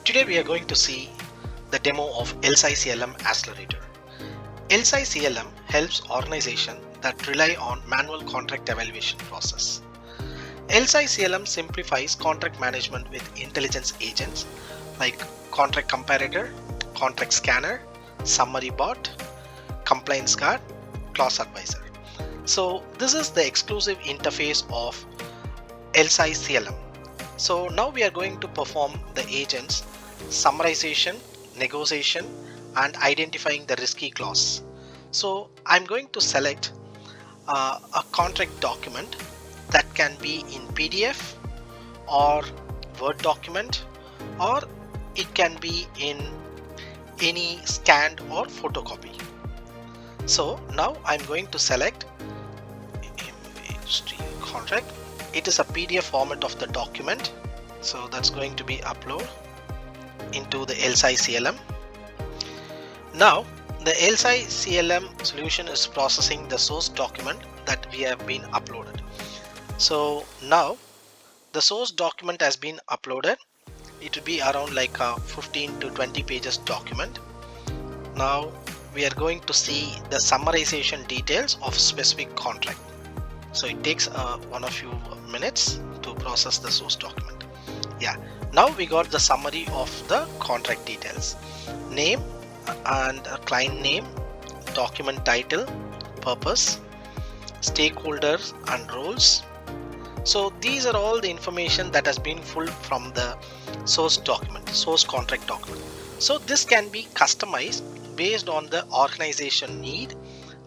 Today we are going to see the demo of LSI-CLM Accelerator. LSI-CLM helps organizations that rely on manual contract evaluation process. LSI-CLM simplifies contract management with intelligence agents like contract comparator, contract scanner, summary bot, compliance guard, clause advisor. So this is the exclusive interface of LSI-CLM. So now we are going to perform the agents summarization, negotiation, and identifying the risky clause. So I'm going to select a contract document that can be in PDF or Word document, or it can be in any scanned or photocopy. So now I'm going to select contract. It is a PDF format of the document, so that's going to be upload into the LSI-CLM. Now the LSI-CLM solution is processing the source document that we have been uploaded. So now the source document has been uploaded. It will be around like a 15 to 20 pages document. Now we are going to see the summarization details of specific contract. So it takes one or few minutes to process the source document. Yeah, now we got the summary of the contract details: name and client name, document title, purpose, stakeholders and roles. So these are all the information that has been pulled from the source document, source contract document. So this can be customized based on the organization need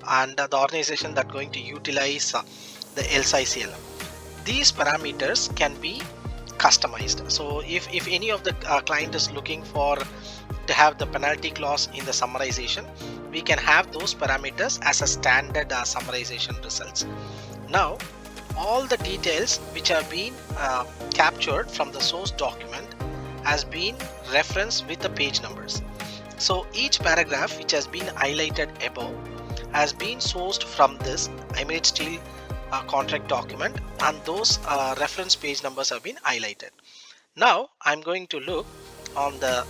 and the organization that going to utilize the LSI-CLM. These parameters can be customized. So if any of the client is looking for to have the penalty clause in the summarization, we can have those parameters as a standard summarization results. Now all the details which have been captured from the source document has been referenced with the page numbers. So each paragraph which has been highlighted above has been sourced from this Emirates Steel contract document, and those reference page numbers have been highlighted. Now I'm going to look on the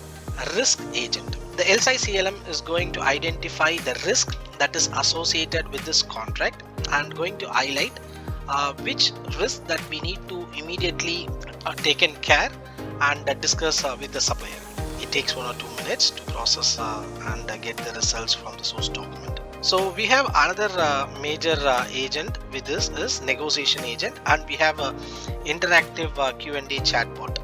risk agent. The LSI-CLM is going to identify the risk that is associated with this contract and going to highlight which risk that we need to immediately taken care and discuss with the supplier. It takes 1 or 2 minutes to process and get the results from the source document. So we have another major agent with this is negotiation agent, and we have a interactive Q&A chatbot,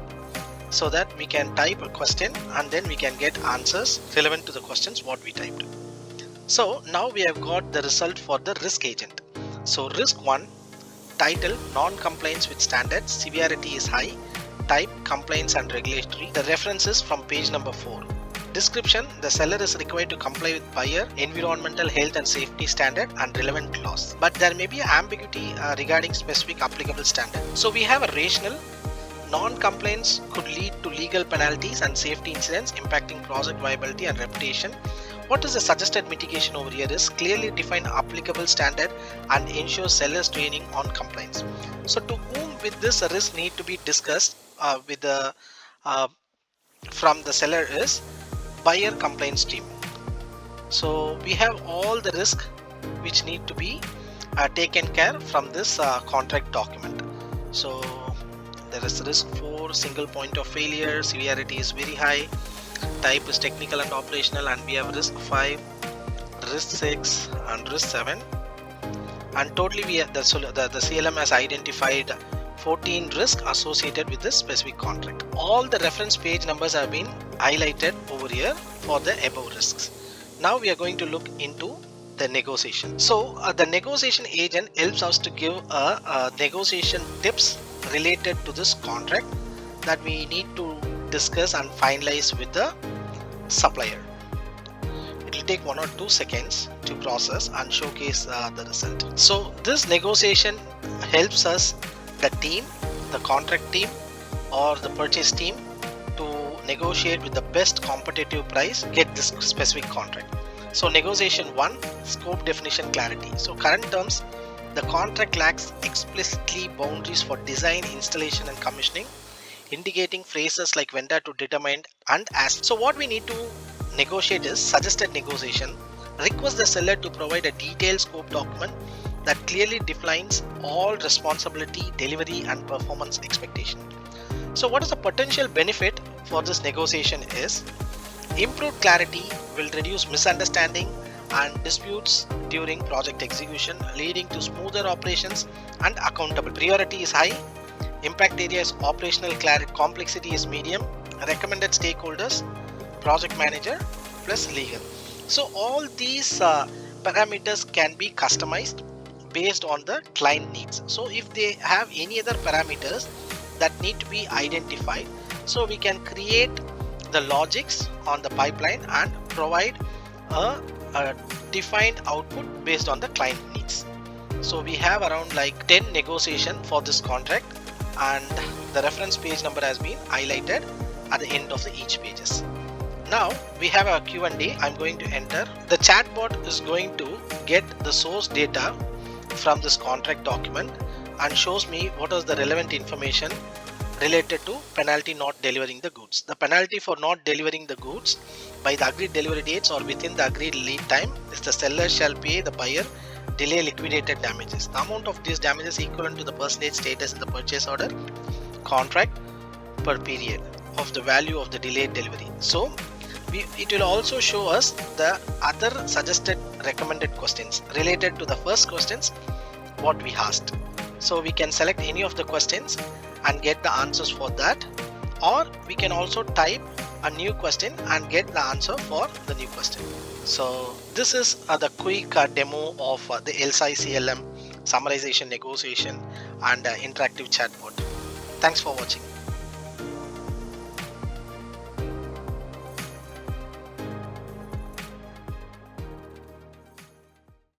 so that we can type a question and then we can get answers relevant to the questions what we typed. So now we have got the result for the risk agent. So risk 1, title non-compliance with standards, severity is high, type compliance and regulatory. The reference is from page number 4. Description: the seller is required to comply with buyer environmental, health and safety standard and relevant clause, but there may be ambiguity regarding specific applicable standard. So we have a rationale: non-compliance could lead to legal penalties and safety incidents impacting project viability and reputation. What is the suggested mitigation over here is clearly define applicable standard and ensure sellers training on compliance. So to whom with this risk need to be discussed with the from the seller is buyer compliance team. So we have all the risk which need to be taken care from this contract document. So there is risk 4, single point of failure, severity is very high, type is technical and operational, and we have risk 5, risk 6 and risk 7, and totally we have the CLM has identified 14 risks associated with this specific contract. All the reference page numbers have been highlighted over here for the above risks. Now we are going to look into the negotiation. So the negotiation agent helps us to give negotiation tips related to this contract that we need to discuss and finalize with the supplier. It will take 1 or 2 seconds to process and showcase the result. So this negotiation helps us, the team, the contract team or the purchase team, to negotiate with the best competitive price, get this specific contract. So negotiation 1, scope definition clarity. So current terms: the contract lacks explicitly boundaries for design, installation and commissioning. indicating phrases like vendor to determined and as. So what we need to negotiate is suggested negotiation. Request the seller to provide a detailed scope document that clearly defines all responsibility, delivery and performance expectation. So what is the potential benefit for this negotiation is improved clarity will reduce misunderstanding and disputes during project execution, leading to smoother operations and accountable. Priority is high, impact area is operational clarity, complexity is medium, recommended stakeholders, project manager plus legal. So all these parameters can be customized based on the client needs. So if they have any other parameters that need to be identified, so we can create the logics on the pipeline and provide a defined output based on the client needs. So we have around like 10 negotiation for this contract, and the reference page number has been highlighted at the end of the each pages. Now we have a Q&A. I'm going to enter. The chatbot is going to get the source data from this contract document and shows me what is the relevant information related to penalty not delivering the goods. The penalty for not delivering the goods by the agreed delivery dates or within the agreed lead time is the seller shall pay the buyer delay liquidated damages. The amount of these damages equivalent to the percentage status in the purchase order contract per period of the value of the delayed delivery. So it will also show us the other suggested recommended questions related to the first questions what we asked. So we can select any of the questions and get the answers for that, or we can also type a new question and get the answer for the new question. So this is the quick demo of the LSI CLM summarization, negotiation and interactive chatbot. Thanks for watching.